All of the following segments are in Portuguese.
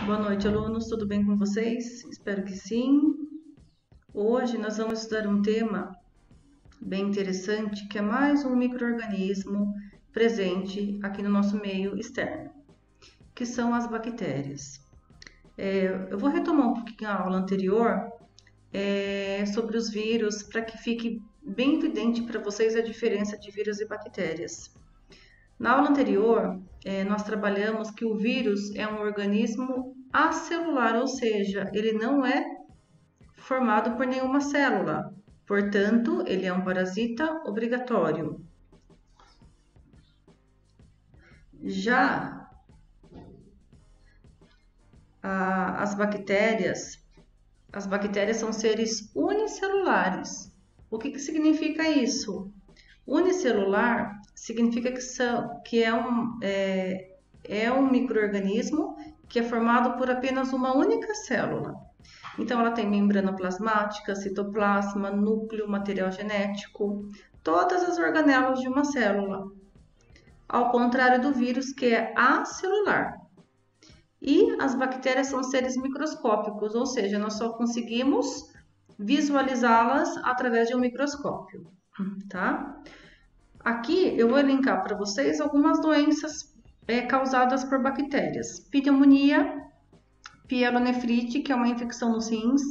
Boa noite, alunos. Tudo bem com vocês? Espero que sim. Hoje nós vamos estudar um tema bem interessante, que é mais um micro-organismo presente aqui no nosso meio externo, que são as bactérias. Eu vou retomar um pouquinho a aula anterior sobre os vírus, para que fique bem evidente para vocês a diferença de vírus e bactérias. Na aula anterior, nós trabalhamos que o vírus é um organismo acelular, ou seja, ele não é formado por nenhuma célula. Portanto, ele é um parasita obrigatório. Já as bactérias são seres unicelulares. O que significa isso? Unicelular significa que é um micro-organismo que é formado por apenas uma única célula. Então, ela tem membrana plasmática, citoplasma, núcleo, material genético, todas as organelas de uma célula. Ao contrário do vírus, que é acelular. E as bactérias são seres microscópicos, ou seja, nós só conseguimos visualizá-las através de um microscópio, tá? Aqui eu vou elencar para vocês algumas doenças causadas por bactérias. Pneumonia, pielonefrite, que é uma infecção nos rins,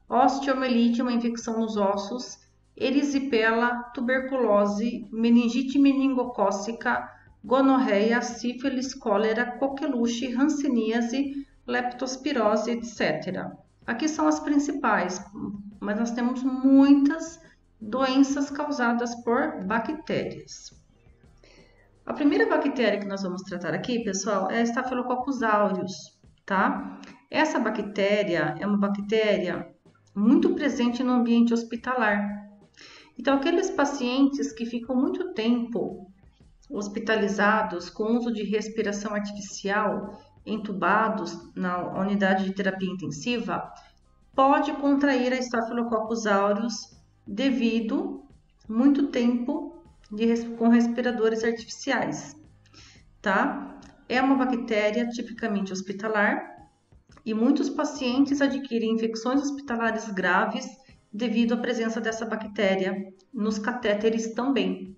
osteomielite, uma infecção nos ossos, erisipela, tuberculose, meningite meningocócica, gonorreia, sífilis, cólera, coqueluche, hanseníase, leptospirose, etc. Aqui são as principais, mas nós temos muitas doenças causadas por bactérias. A primeira bactéria que nós vamos tratar aqui, pessoal, é a Staphylococcus aureus, tá? Essa bactéria é uma bactéria muito presente no ambiente hospitalar. Então, aqueles pacientes que ficam muito tempo hospitalizados com uso de respiração artificial, entubados na unidade de terapia intensiva, pode contrair a Staphylococcus aureus devido muito tempo com respiradores artificiais, tá? É uma bactéria tipicamente hospitalar e muitos pacientes adquirem infecções hospitalares graves devido à presença dessa bactéria nos catéteres também.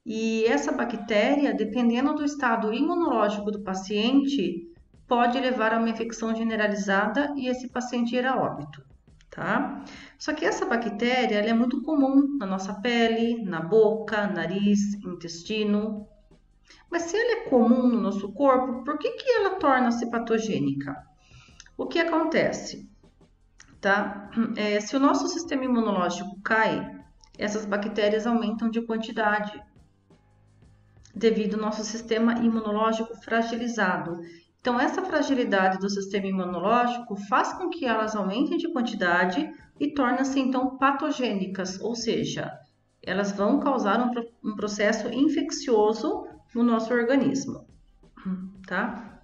E essa bactéria, dependendo do estado imunológico do paciente, pode levar a uma infecção generalizada e esse paciente ir a óbito, tá? Só que essa bactéria ela é muito comum na nossa pele, na boca, nariz, intestino. Mas se ela é comum no nosso corpo, por que ela torna-se patogênica? O que acontece? Tá? Se o nosso sistema imunológico cai, essas bactérias aumentam de quantidade, devido ao nosso sistema imunológico fragilizado. Então, essa fragilidade do sistema imunológico faz com que elas aumentem de quantidade e tornam-se, então, patogênicas, ou seja, elas vão causar um processo infeccioso no nosso organismo, tá?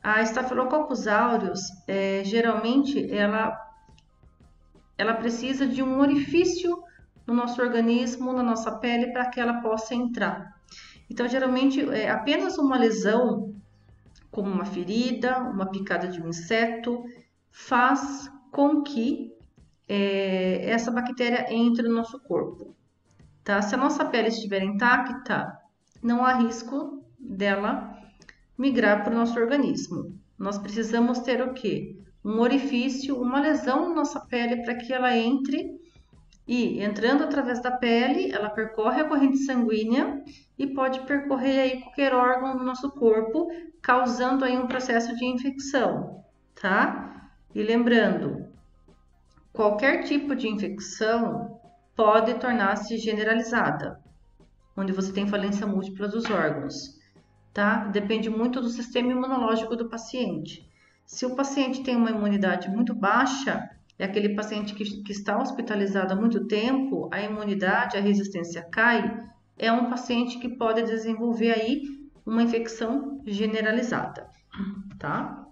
A Staphylococcus aureus, geralmente, ela precisa de um orifício no nosso organismo, na nossa pele, para que ela possa entrar. Então, geralmente, apenas uma lesão, como uma ferida, uma picada de um inseto, faz com que essa bactéria entre no nosso corpo. Tá? Se a nossa pele estiver intacta, não há risco dela migrar para o nosso organismo. Nós precisamos ter o quê? Um orifício, uma lesão na nossa pele para que ela entre e, entrando através da pele, ela percorre a corrente sanguínea e pode percorrer aí qualquer órgão do nosso corpo, causando aí um processo de infecção, tá? E lembrando, qualquer tipo de infecção pode tornar-se generalizada, onde você tem falência múltipla dos órgãos, tá? Depende muito do sistema imunológico do paciente. Se o paciente tem uma imunidade muito baixa, é aquele paciente que está hospitalizado há muito tempo, a imunidade, a resistência cai, é um paciente que pode desenvolver aí uma infecção generalizada, tá?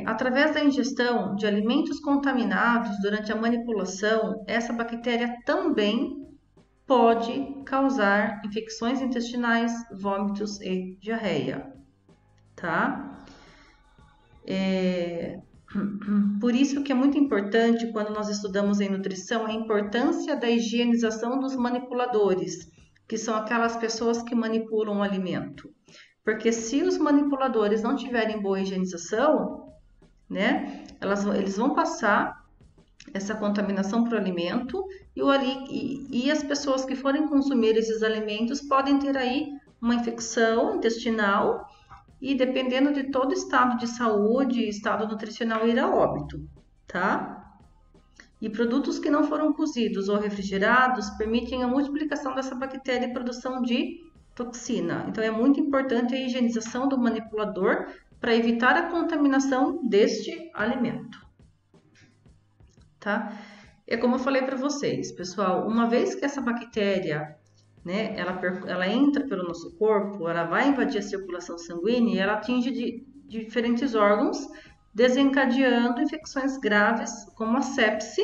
Através da ingestão de alimentos contaminados durante a manipulação, essa bactéria também pode causar infecções intestinais, vômitos e diarreia. tá? Por isso que é muito importante, quando nós estudamos em nutrição, a importância da higienização dos manipuladores, que são aquelas pessoas que manipulam o alimento. Porque se os manipuladores não tiverem boa higienização, né, eles vão passar essa contaminação para o alimento e as pessoas que forem consumir esses alimentos podem ter aí uma infecção intestinal e, dependendo de todo o estado de saúde, estado nutricional, ir a óbito, tá? E produtos que não foram cozidos ou refrigerados permitem a multiplicação dessa bactéria e produção de toxina. Então, é muito importante a higienização do manipulador para evitar a contaminação deste alimento, tá? É como eu falei para vocês, pessoal, uma vez que essa bactéria, né, ela entra pelo nosso corpo, ela vai invadir a circulação sanguínea e ela atinge diferentes órgãos, desencadeando infecções graves como a sepse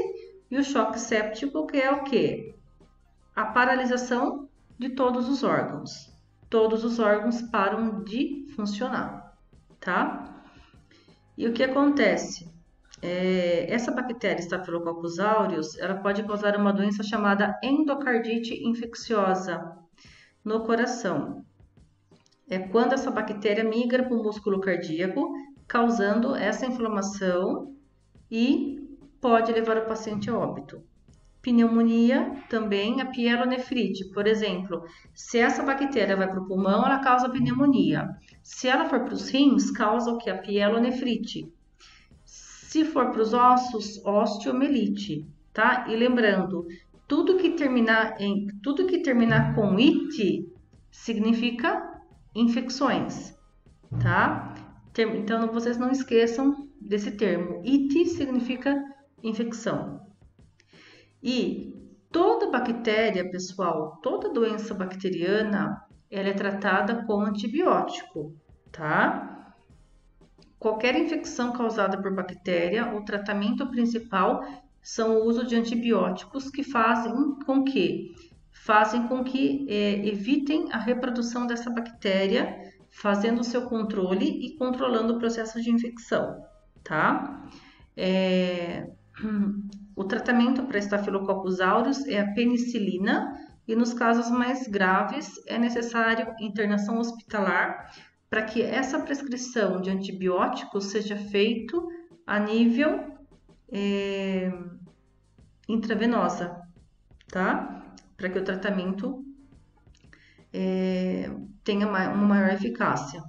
e o choque séptico, que é o quê? A paralisação de todos os órgãos. Todos os órgãos param de funcionar, tá? E o que acontece? Essa bactéria Staphylococcus aureus, ela pode causar uma doença chamada endocardite infecciosa no coração. É quando essa bactéria migra para o músculo cardíaco, causando essa inflamação e pode levar o paciente a óbito. Pneumonia também, a pielonefrite, por exemplo, se essa bactéria vai para o pulmão, ela causa pneumonia. Se ela for para os rins, causa o que? A pielonefrite. Se for para os ossos, osteomielite, tá? E lembrando, tudo que terminar com it significa infecções, tá? Então vocês não esqueçam desse termo. It significa infecção. E toda bactéria, pessoal, toda doença bacteriana, ela é tratada com antibiótico, tá? Qualquer infecção causada por bactéria, o tratamento principal são o uso de antibióticos que fazem com que evitem a reprodução dessa bactéria, fazendo o seu controle e controlando o processo de infecção, tá? O tratamento para Staphylococcus aureus é a penicilina e nos casos mais graves é necessário internação hospitalar para que essa prescrição de antibióticos seja feito a nível intravenosa, tá? Para que o tratamento tenha uma maior eficácia.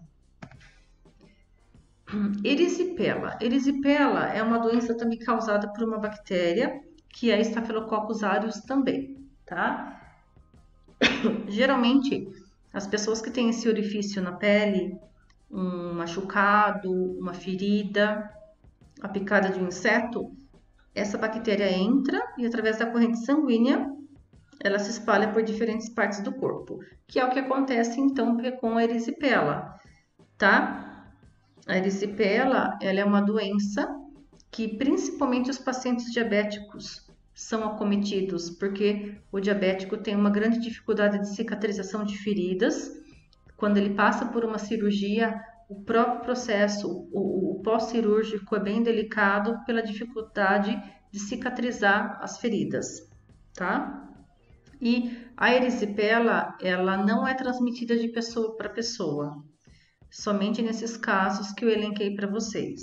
Erisipela. Erisipela é uma doença também causada por uma bactéria, que é Staphylococcus aureus também, tá? Geralmente, as pessoas que têm esse orifício na pele, um machucado, uma ferida, a picada de um inseto, essa bactéria entra e através da corrente sanguínea ela se espalha por diferentes partes do corpo, que é o que acontece então com a erisipela, tá? A erisipela, ela é uma doença que principalmente os pacientes diabéticos são acometidos, porque o diabético tem uma grande dificuldade de cicatrização de feridas. Quando ele passa por uma cirurgia, o próprio processo, o pós-cirúrgico é bem delicado pela dificuldade de cicatrizar as feridas, tá? E a erisipela, ela não é transmitida de pessoa para pessoa, somente nesses casos que eu elenquei para vocês.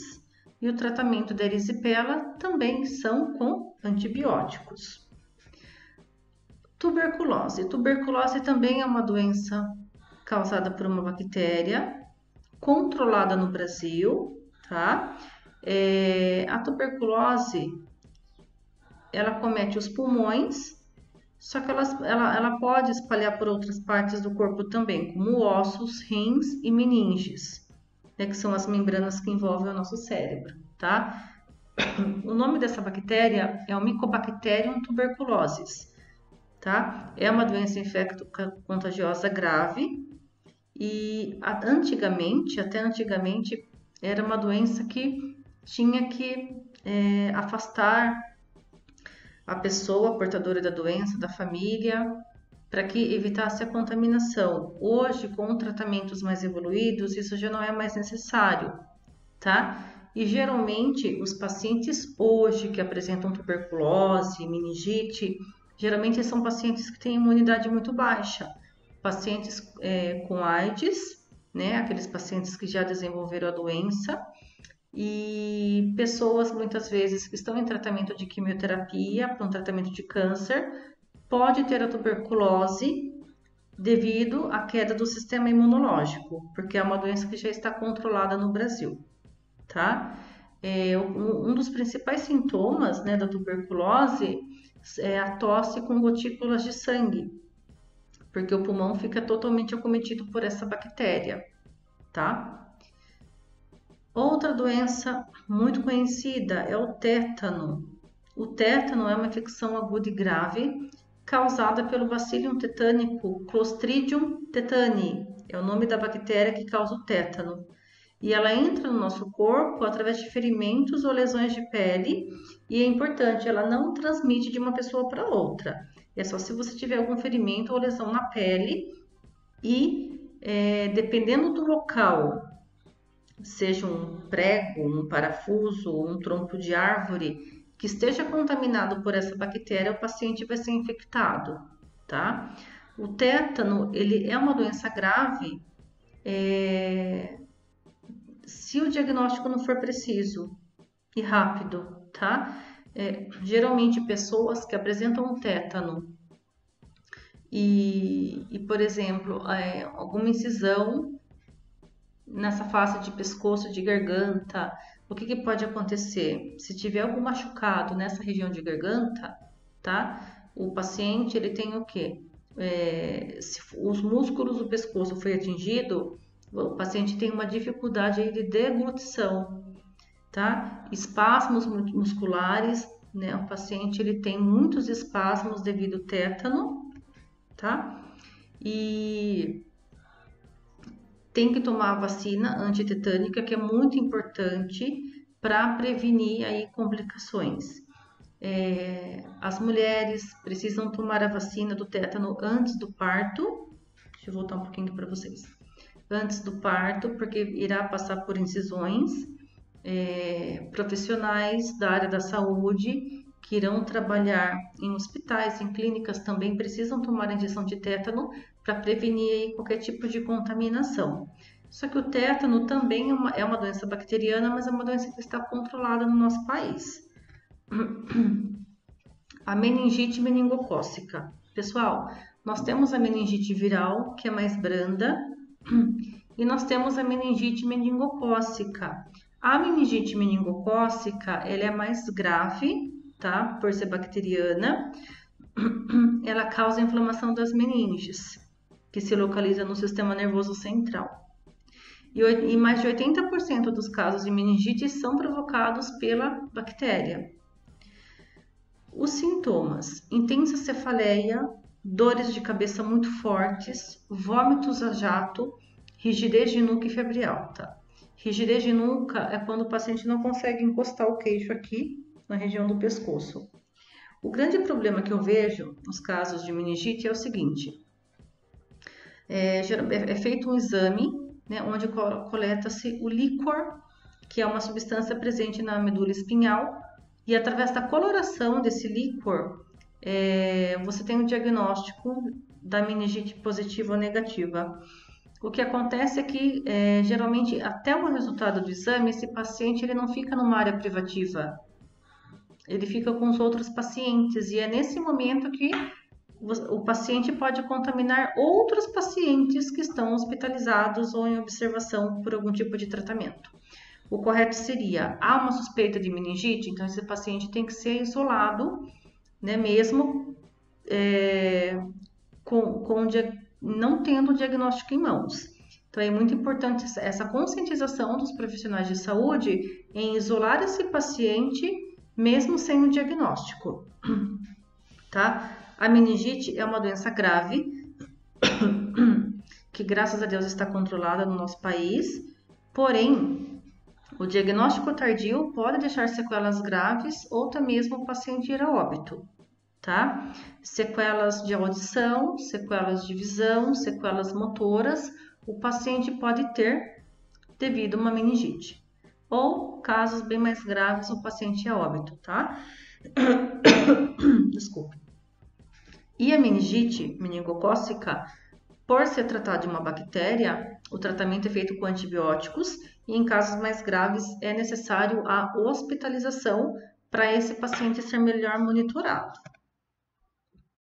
E o tratamento da erisipela também são com antibióticos. Tuberculose. Tuberculose também é uma doença causada por uma bactéria, controlada no Brasil, tá? A tuberculose, ela comete os pulmões, só que ela pode espalhar por outras partes do corpo também, como ossos, rins e meninges, né, que são as membranas que envolvem o nosso cérebro, tá? O nome dessa bactéria é o Mycobacterium tuberculosis, tá? É uma doença infecto-contagiosa grave e até antigamente, era uma doença que tinha que afastar a pessoa portadora da doença da família, para que evitasse a contaminação. Hoje, com tratamentos mais evoluídos, isso já não é mais necessário, tá? E geralmente os pacientes hoje que apresentam tuberculose, meningite, geralmente são pacientes que têm imunidade muito baixa, pacientes com AIDS, né? Aqueles pacientes que já desenvolveram a doença e pessoas muitas vezes que estão em tratamento de quimioterapia para um tratamento de câncer, pode ter a tuberculose devido à queda do sistema imunológico, porque é uma doença que já está controlada no Brasil, tá? Um dos principais sintomas, né, da tuberculose é a tosse com gotículas de sangue, porque o pulmão fica totalmente acometido por essa bactéria, tá? Outra doença muito conhecida é o tétano. O tétano é uma infecção aguda e grave causada pelo Bacillium tetânico Clostridium tetani. É o nome da bactéria que causa o tétano. E ela entra no nosso corpo através de ferimentos ou lesões de pele. E é importante, ela não transmite de uma pessoa para outra. É só se você tiver algum ferimento ou lesão na pele. E dependendo do local, seja um prego, um parafuso, um tronco de árvore que esteja contaminado por essa bactéria, o paciente vai ser infectado, tá? O tétano, ele é uma doença grave se o diagnóstico não for preciso e rápido, tá? Geralmente pessoas que apresentam tétano por exemplo, alguma incisão nessa face de pescoço, de garganta, o que pode acontecer? Se tiver algum machucado nessa região de garganta, tá? O paciente, ele tem o quê? Se os músculos do pescoço foi atingido, o paciente tem uma dificuldade aí de deglutição, tá? Espasmos musculares, né? O paciente, ele tem muitos espasmos devido ao tétano, tá? E tem que tomar a vacina antitetânica, que é muito importante para prevenir aí complicações. As mulheres precisam tomar a vacina do tétano antes do parto. Deixa eu voltar um pouquinho para vocês. Antes do parto, porque irá passar por incisões. Profissionais da área da saúde que irão trabalhar em hospitais, em clínicas, também precisam tomar a injeção de tétano para prevenir qualquer tipo de contaminação. Só que o tétano também é uma doença bacteriana, mas é uma doença que está controlada no nosso país. A meningite meningocócica. Pessoal, nós temos a meningite viral, que é mais branda, e nós temos a meningite meningocócica. A meningite meningocócica, ela é mais grave, tá? Por ser bacteriana. Ela causa inflamação das meninges, que se localiza no sistema nervoso central. E mais de 80% dos casos de meningite são provocados pela bactéria. Os sintomas: intensa cefaleia, dores de cabeça muito fortes, vômitos a jato, rigidez de nuca e febre alta. Rigidez de nuca é quando o paciente não consegue encostar o queixo aqui na região do pescoço. O grande problema que eu vejo nos casos de meningite é o seguinte: é feito um exame, né, onde coleta-se o líquor, que é uma substância presente na medula espinhal, e através da coloração desse líquor, você tem o diagnóstico da meningite positiva ou negativa. O que acontece é que, geralmente, até o resultado do exame, esse paciente ele não fica numa área privativa, ele fica com os outros pacientes, e é nesse momento que o paciente pode contaminar outros pacientes que estão hospitalizados ou em observação por algum tipo de tratamento. O correto seria, há uma suspeita de meningite, então esse paciente tem que ser isolado, né, mesmo não tendo o diagnóstico em mãos. Então é muito importante essa conscientização dos profissionais de saúde em isolar esse paciente mesmo sem o diagnóstico, tá? A meningite é uma doença grave que, graças a Deus, está controlada no nosso país, porém, o diagnóstico tardio pode deixar sequelas graves ou até mesmo o paciente ir a óbito, tá? Sequelas de audição, sequelas de visão, sequelas motoras, o paciente pode ter devido a uma meningite. Ou, casos bem mais graves, o paciente é óbito, tá? Desculpe. E a meningite meningocócica, por ser tratada de uma bactéria, o tratamento é feito com antibióticos e em casos mais graves é necessário a hospitalização para esse paciente ser melhor monitorado.